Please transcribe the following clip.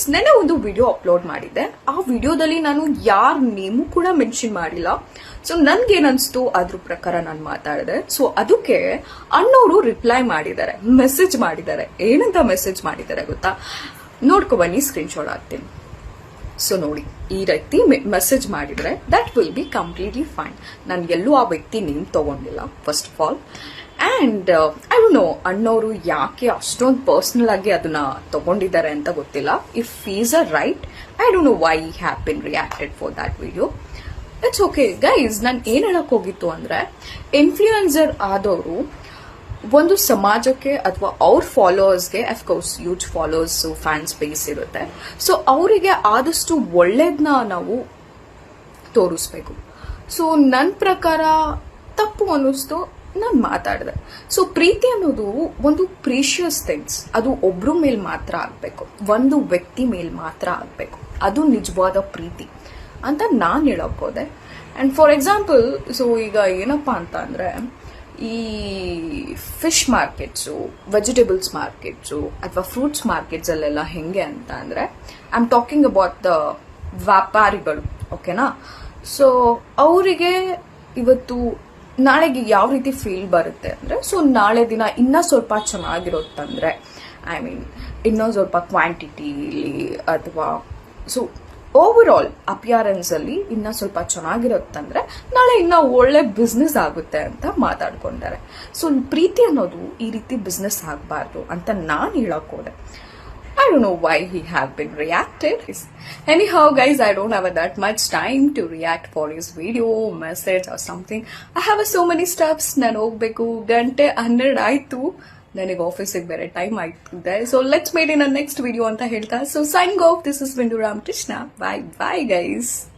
ನೆನ್ನೆ ಒಂದು video upload ಮಾಡಿದ್ದೆ. ಆ ವಿಡಿಯೋದಲ್ಲಿ ನಾನು ಯಾರ ನೇಮು ಕೂಡ ಮೆನ್ಷನ್ ಮಾಡಿಲ್ಲ. ಸೊ ನನ್ಗೇನನ್ಸ್ತು ಅದ್ರ ಪ್ರಕಾರ ನಾನು ಮಾತಾಡಿದೆ. ಸೊ ಅದಕ್ಕೆ ಅಣ್ಣವರು ರಿಪ್ಲೈ ಮಾಡಿದ್ದಾರೆ, ಮೆಸೇಜ್ ಮಾಡಿದ್ದಾರೆ. ಏನಂತ ಮೆಸೇಜ್ ಮಾಡಿದ್ದಾರೆ ಗೊತ್ತಾ? ನೋಡ್ಕೊ ಬನ್ನಿ, ಸ್ಕ್ರೀನ್ ಶಾಟ್ ಹಾಕ್ತೀನಿ. ಸೊ ನೋಡಿ, ಈ ರೀತಿ ಮೆಸೇಜ್ ಮಾಡಿದ್ರೆ that will be completely fine. ನಾನು ಎಲ್ಲೂ ಆ ವ್ಯಕ್ತಿ ನೇಮ್ ತಗೊಂಡಿಲ್ಲ first of all. And I don't know ಅಣ್ಣವರು ಯಾಕೆ ಅಷ್ಟೊಂದು ಪರ್ಸನಲ್ ಆಗಿ ಅದನ್ನ ತಗೊಂಡಿದ್ದಾರೆ ಅಂತ ಗೊತ್ತಿಲ್ಲ. If is a right, I don't know why have been reacted for that video. It's okay guys. ನಾನು ಏನ್ ಹೇಳಕ್ ಹೋಗಿತ್ತು ಅಂದ್ರೆ, ಇನ್ಫ್ಲೂಯೆನ್ಸರ್ ಆದವರು ಒಂದು ಸಮಾಜಕ್ಕೆ ಅಥವಾ ಅವ್ರ ಫಾಲೋವರ್ಸ್ಗೆ, of course huge followers, fans base ಇರುತ್ತೆ. ಸೊ ಅವರಿಗೆ ಆದಷ್ಟು ಒಳ್ಳೇದನ್ನ ನಾವು ತೋರಿಸ್ಬೇಕು. ಸೊ ನನ್ನ ಪ್ರಕಾರ ತಪ್ಪು ಅನ್ನಿಸ್ತು, ನಾನು ಮಾತಾಡಿದೆ. ಸೊ ಪ್ರೀತಿ ಅನ್ನೋದು ಒಂದು ಪ್ರೀಶಿಯಸ್ ಥಿಂಗ್ಸ್. ಅದು ಒಬ್ರ ಮೇಲ್ ಮಾತ್ರ ಆಗ್ಬೇಕು, ಒಂದು ವ್ಯಕ್ತಿ ಮೇಲ್ ಮಾತ್ರ ಆಗ್ಬೇಕು. ಅದು ನಿಜವಾದ ಪ್ರೀತಿ ಅಂತ ನಾನು ಹೇಳಕ್ ಹೋದೆ. ಅಂಡ್ ಫಾರ್ ಎಕ್ಸಾಂಪಲ್, ಸೊ ಈಗ ಏನಪ್ಪಾ ಅಂತ ಅಂದ್ರೆ, ಈ ಫಿಶ್ ಮಾರ್ಕೆಟ್ಸು, ವೆಜಿಟೇಬಲ್ಸ್ ಮಾರ್ಕೆಟ್ಸು ಅಥವಾ ಫ್ರೂಟ್ಸ್ ಮಾರ್ಕೆಟ್ಸ್ ಅಲ್ಲೆಲ್ಲ ಹೆಂಗೆ ಅಂತ ಅಂದ್ರೆ, I am talking about the ವ್ಯಾಪಾರಿಗಳು, ಓಕೆನಾ? ಸೊ ಅವರಿಗೆ ಇವತ್ತು ನಾಳೆಗೆ ಯಾವ ರೀತಿ ಫೀಲ್ ಬರುತ್ತೆ ಅಂದ್ರೆ, ಸೊ ನಾಳೆ ದಿನ ಇನ್ನೂ ಸ್ವಲ್ಪ ಚೆನ್ನಾಗಿರುತ್ತಂದ್ರೆ, ಐ ಮೀನ್ ಇನ್ನೂ ಸ್ವಲ್ಪ ಕ್ವಾಂಟಿಟಿಲಿ ಅಥವಾ ಸೊ ಓವರ್ ಆಲ್ ಅಪಿಯರೆನ್ಸ್ ಅಲ್ಲಿ ಇನ್ನೂ ಸ್ವಲ್ಪ ಚೆನ್ನಾಗಿರುತ್ತಂದ್ರೆ ನಾಳೆ ಇನ್ನೂ ಒಳ್ಳೆ ಬಿಸ್ನೆಸ್ ಆಗುತ್ತೆ ಅಂತ ಮಾತಾಡ್ಕೊಂತಾರೆ. ಸೊ ಪ್ರೀತಿ ಅನ್ನೋದು ಈ ರೀತಿ ಬಿಸ್ನೆಸ್ ಆಗಬಾರ್ದು ಅಂತ ನಾನು ಹೇಳಕ್ ಹೋದೆ. I don't know why he have been reacted. Anyhow, guys, I don't have that much time to react for his video, message or something. I have so many steps. ನಾನು ಹೋಗ್ಬೇಕು, ಗಂಟೆ 12 ಆಯ್ತು, ನನಗೆ ಆಫೀಸಿಗೆ ಬೇರೆ ಟೈಮ್ ಆಯ್ತಿದೆ. So let's meet in a next video ಅಂತ ಹೇಳ್ತಾ, so signing off. This is Bindu Ramakrishna. Bye bye guys.